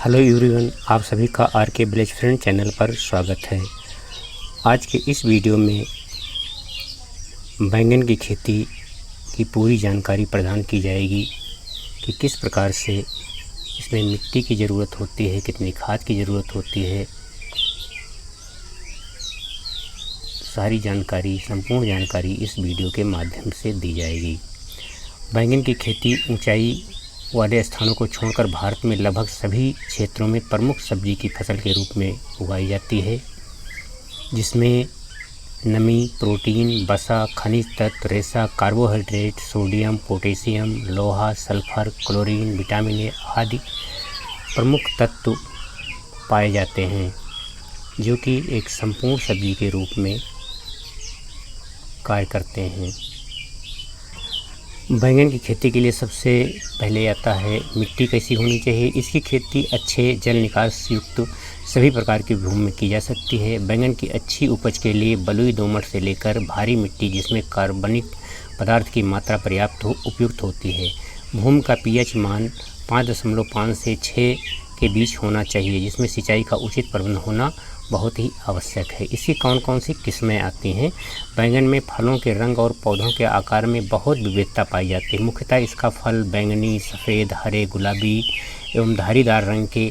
Hello everyone, आप सभी का आर के विलेज फ्रेंड चैनल पर स्वागत है। आज के इस वीडियो में बैंगन की खेती की पूरी जानकारी प्रदान की जाएगी कि किस प्रकार से इसमें मिट्टी की ज़रूरत होती है, कितनी खाद की ज़रूरत होती है। सारी जानकारी, संपूर्ण जानकारी इस वीडियो के माध्यम से दी जाएगी। बैंगन की खेती ऊंचाई वाले स्थानों को छोड़कर भारत में लगभग सभी क्षेत्रों में प्रमुख सब्जी की फसल के रूप में उगाई जाती है, जिसमें नमी, प्रोटीन, वसा, खनिज तत्व, रेशा, कार्बोहाइड्रेट, सोडियम, पोटेशियम, लोहा, सल्फर, क्लोरीन, विटामिन ए आदि प्रमुख तत्व पाए जाते हैं, जो कि एक संपूर्ण सब्जी के रूप में कार्य करते हैं। बैंगन की खेती के लिए सबसे पहले आता है मिट्टी कैसी होनी चाहिए। इसकी खेती अच्छे जल निकास युक्त सभी प्रकार की भूमि में की जा सकती है। बैंगन की अच्छी उपज के लिए बलुई दोमट से लेकर भारी मिट्टी जिसमें कार्बनिक पदार्थ की मात्रा पर्याप्त उपयुक्त होती है। भूमि का पीएच मान 5.5 से 6 के बीच होना चाहिए, जिसमें सिंचाई का उचित प्रबंध होना बहुत ही आवश्यक है। इसकी कौन कौन सी किस्में आती हैं? बैंगन में फलों के रंग और पौधों के आकार में बहुत विविधता पाई जाती है। मुख्यतः इसका फल बैंगनी, सफ़ेद, हरे, गुलाबी एवं धारीदार रंग के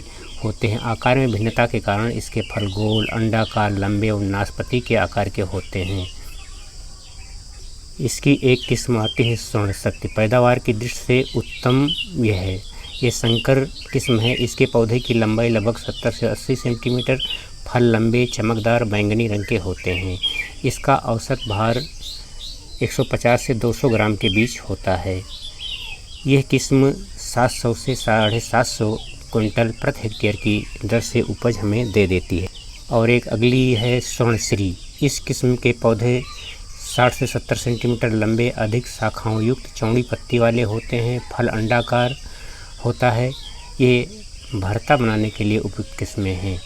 होते हैं। आकार में भिन्नता के कारण इसके फल गोल, अंडाकार, लंबे एवं नाशपाती के आकार के होते हैं। इसकी एक किस्म आती है स्वर्ण शक्ति। पैदावार की दृष्टि से उत्तम यह है। ये संकर किस्म है। इसके पौधे की लंबाई लगभग 70 से 80 सेंटीमीटर, फल लंबे, चमकदार, बैंगनी रंग के होते हैं। इसका औसत भार 150 से 200 ग्राम के बीच होता है। यह किस्म 700 से 750 क्विंटल प्रति हेक्टेयर की दर से उपज हमें दे देती है। और एक अगली है स्वर्णश्री। इस किस्म के पौधे 60 से 70 सेंटीमीटर लंबे, अधिक शाखाओं युक्त, चौड़ी पत्ती वाले होते हैं। फल अंडाकार होता है। ये भरता बनाने के लिए उपयुक्त किस्में हैं।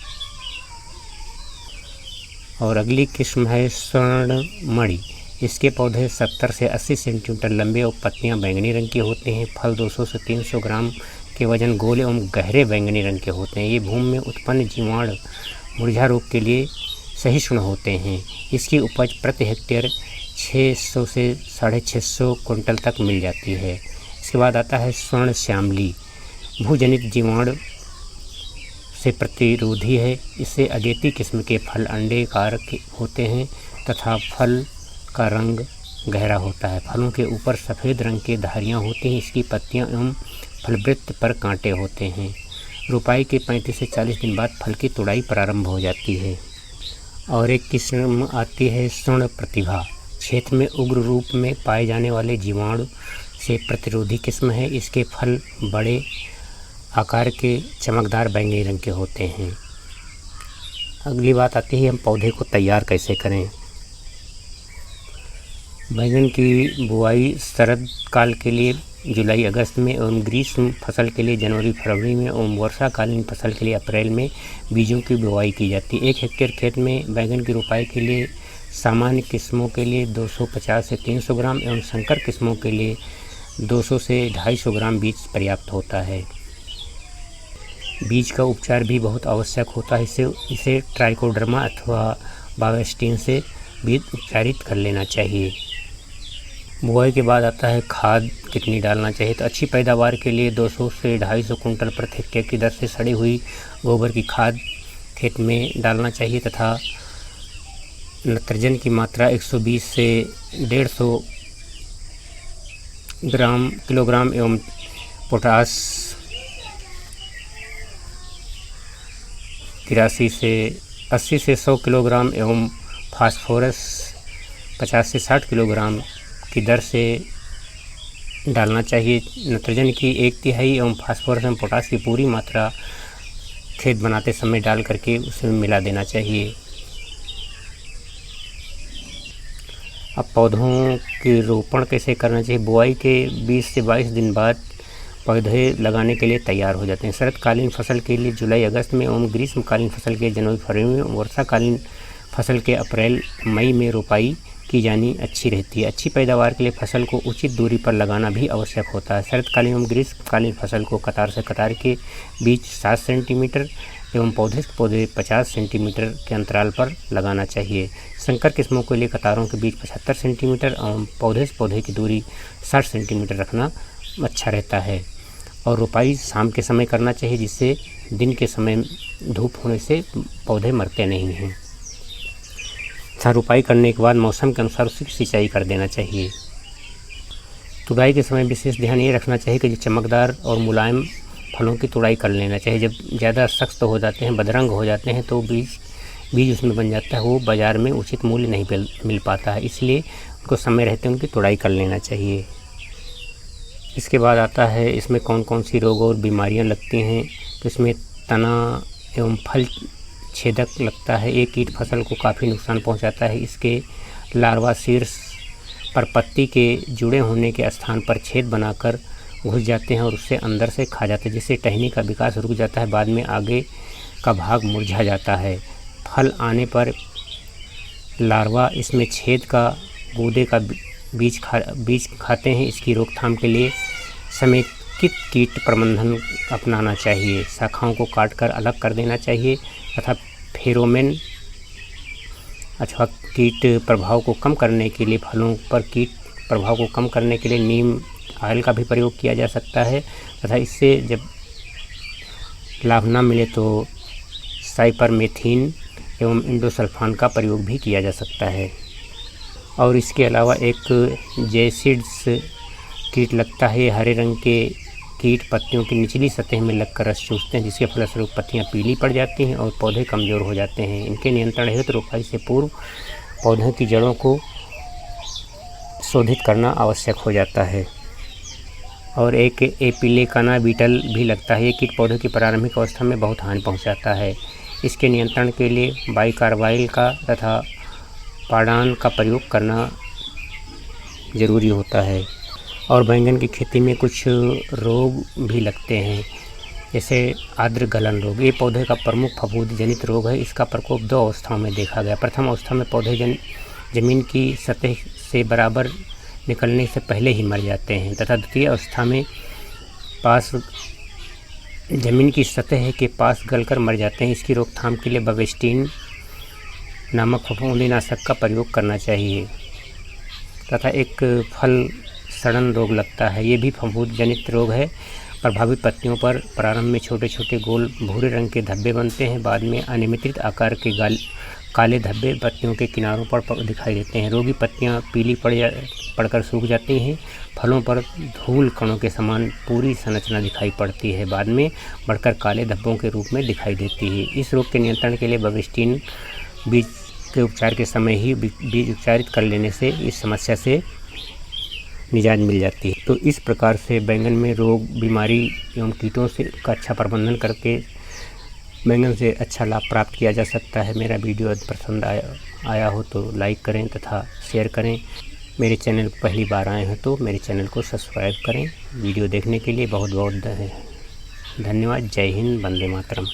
और अगली किस्म है स्वर्णमणि। इसके पौधे 70 से 80 सेंटीमीटर लंबे और पत्तियां बैंगनी रंग की होती हैं। फल 200 से 300 ग्राम के वजन, गोले एवं गहरे बैंगनी रंग के होते हैं। ये भूमि में उत्पन्न जीवाणु मुरझा रोग के लिए सहिष्णु होते हैं। इसकी उपज प्रति हेक्टेयर 600 से 650 क्विंटल तक मिल जाती है। इसके बाद आता है स्वर्ण श्यामली। भूजनित जीवाणु से प्रतिरोधी है। इससे अगेती किस्म के फल अंडेकार के होते हैं तथा फल का रंग गहरा होता है। फलों के ऊपर सफ़ेद रंग की धारियाँ होती हैं। इसकी पत्तियां एवं फलवृत्त पर कांटे होते हैं। रोपाई के 35 से 40 दिन बाद फल की तुड़ाई प्रारंभ हो जाती है। और एक किस्म आती है स्वर्ण प्रतिभा। क्षेत्र में उग्र रूप में पाए जाने वाले जीवाणु से प्रतिरोधी किस्म है। इसके फल बड़े आकार के, चमकदार बैंगनी रंग के होते हैं। अगली बात आती है हम पौधे को तैयार कैसे करें। बैंगन की बुआई शरद काल के लिए जुलाई अगस्त में एवं ग्रीष्म फसल के लिए जनवरी फरवरी में एवं वर्षाकालीन फसल के लिए अप्रैल में बीजों की बुआई की जाती है। 1 हेक्टेयर खेत में बैंगन की रोपाई के लिए सामान्य किस्मों के लिए 250 से 300 ग्राम एवं संकर किस्मों के लिए 200 से 250 ग्राम बीज पर्याप्त होता है। बीज का उपचार भी बहुत आवश्यक होता है। इसे ट्राइकोडर्मा अथवा बावेस्टिन से बीज उपचारित कर लेना चाहिए। बुआई के बाद आता है खाद कितनी डालना चाहिए। तो अच्छी पैदावार के लिए 200 से 250 कुंटल प्रति हेक्टेयर की दर से सड़ी हुई गोबर की खाद खेत में डालना चाहिए तथा नाइट्रोजन की मात्रा 120 से 150 किलोग्राम एवं पोटास 83 से 80 से 100 किलोग्राम एवं फास्फोरस 50 से 60 किलोग्राम की दर से डालना चाहिए। नाइट्रोजन की 1/3 एवं फास्फोरस एवं पोटास की पूरी मात्रा खेत बनाते समय डाल करके उसे मिला देना चाहिए। अब पौधों के रोपण कैसे करना चाहिए। बुआई के 20 से 22 दिन बाद पौधे लगाने के लिए तैयार हो जाते हैं। शरतकालीन फसल के लिए जुलाई अगस्त में एवं ग्रीष्मकालीन फसल के जनवरी फरवरी में, वर्षाकालीन फसल के अप्रैल मई में रोपाई की जानी अच्छी रहती है। अच्छी पैदावार के लिए फसल को उचित दूरी पर लगाना भी आवश्यक होता है। शरतकालीन एवं ग्रीष्मकालीन फसल को कतार से कतार के बीच 7 सेंटीमीटर एवं पौधे से पौधे 50 सेंटीमीटर के अंतराल पर लगाना चाहिए। संकर किस्मों के लिए कतारों के बीच 75 सेंटीमीटर एवं पौधे से पौधे की दूरी 60 सेंटीमीटर रखना अच्छा रहता है। और रोपाई शाम के समय करना चाहिए, जिससे दिन के समय धूप होने से पौधे मरते नहीं हैं। रोपाई करने के बाद मौसम के अनुसार उसकी सिंचाई कर देना चाहिए। तुड़ाई के समय विशेष ध्यान ये रखना चाहिए कि जो चमकदार और मुलायम फलों की तुड़ाई कर लेना चाहिए। जब ज़्यादा सख्त हो जाते हैं, बदरंग हो जाते हैं, तो बीज उसमें बन जाता है, वो बाज़ार में उचित मूल्य नहीं मिल पाता है। इसलिए उनको समय रहते उनकी तुड़ाई कर लेना चाहिए। इसके बाद आता है इसमें कौन कौन सी रोग और बीमारियां लगती हैं। तो इसमें तना एवं फल छेदक लगता है। एक कीट फसल को काफ़ी नुकसान पहुंचाता है। इसके लार्वा शीर्ष पर पत्ती के जुड़े होने के स्थान पर छेद बनाकर घुस जाते हैं और उससे अंदर से खा जाते हैं, जिससे टहनी का विकास रुक जाता है। बाद में आगे का भाग मुरझा जाता है। फल आने पर लार्वा इसमें छेद का गूदे का बीज खाते हैं। इसकी रोकथाम के लिए समेकित कीट प्रबंधन अपनाना चाहिए। शाखाओं को काटकर अलग कर देना चाहिए तथा फेरोमेन अथवा कीट प्रभाव को कम करने के लिए फलों पर कीट प्रभाव को कम करने के लिए नीम ऑयल का भी प्रयोग किया जा सकता है तथा इससे जब लाभ न मिले तो साइपरमेथ्रिन एवं इंडोसल्फान का प्रयोग भी किया जा सकता है। और इसके अलावा एक जैसिड्स कीट लगता है। हरे रंग के कीट पत्तियों की निचली सतह में लगकर रस चूसते हैं, जिसके फलस्वरूप पत्तियां पीली पड़ जाती हैं और पौधे कमज़ोर हो जाते हैं। इनके नियंत्रण हेतु रोपाई से पूर्व पौधों की जड़ों को शोधित करना आवश्यक हो जाता है। और एक एपिलेकाना बीटल भी लगता है। ये कीट पौधों की प्रारंभिक अवस्था में बहुत हानि पहुंचाता है। इसके नियंत्रण के लिए बाइकार्बाइल का तथा पाडान का प्रयोग करना ज़रूरी होता है। और बैंगन की खेती में कुछ रोग भी लगते हैं, जैसे आर्द्र गलन रोग। ये पौधे का प्रमुख फफूंदी जनित रोग है। इसका प्रकोप 2 अवस्थाओं में देखा गया। प्रथम अवस्था में पौधे जमीन की सतह से बराबर निकलने से पहले ही मर जाते हैं तथा द्वितीय अवस्था में जमीन की सतह के पास गलकर मर जाते हैं। इसकी रोकथाम के लिए बवेस्टीन नामक फफूंदीनाशक का प्रयोग करना चाहिए। तथा एक फल सड़न रोग लगता है। ये भी फफूंद जनित रोग है। प्रभावित पत्तियों पर प्रारंभ में छोटे छोटे गोल भूरे रंग के धब्बे बनते हैं। बाद में अनियमित आकार के काले धब्बे पत्तियों के किनारों पर दिखाई देते हैं। रोगी पत्तियां पीली पड़कर सूख जाती हैं। फलों पर धूल कणों के समान पूरी संरचना दिखाई पड़ती है। बाद में बढ़कर काले धब्बों के रूप में दिखाई देती है। इस रोग के नियंत्रण के लिए बवेस्टीन बीज के उपचार के समय ही बीज उपचारित कर लेने से इस समस्या से निजात मिल जाती है। तो इस प्रकार से बैंगन में रोग, बीमारी एवं कीटों से का अच्छा प्रबंधन करके बैंगन से अच्छा लाभ प्राप्त किया जा सकता है। मेरा वीडियो पसंद आया हो तो लाइक करें तथा शेयर करें। मेरे चैनल पर पहली बार आए हैं तो मेरे चैनल को सब्सक्राइब करें। वीडियो देखने के लिए बहुत बहुत धन्यवाद। जय हिंद, वंदे मातरम।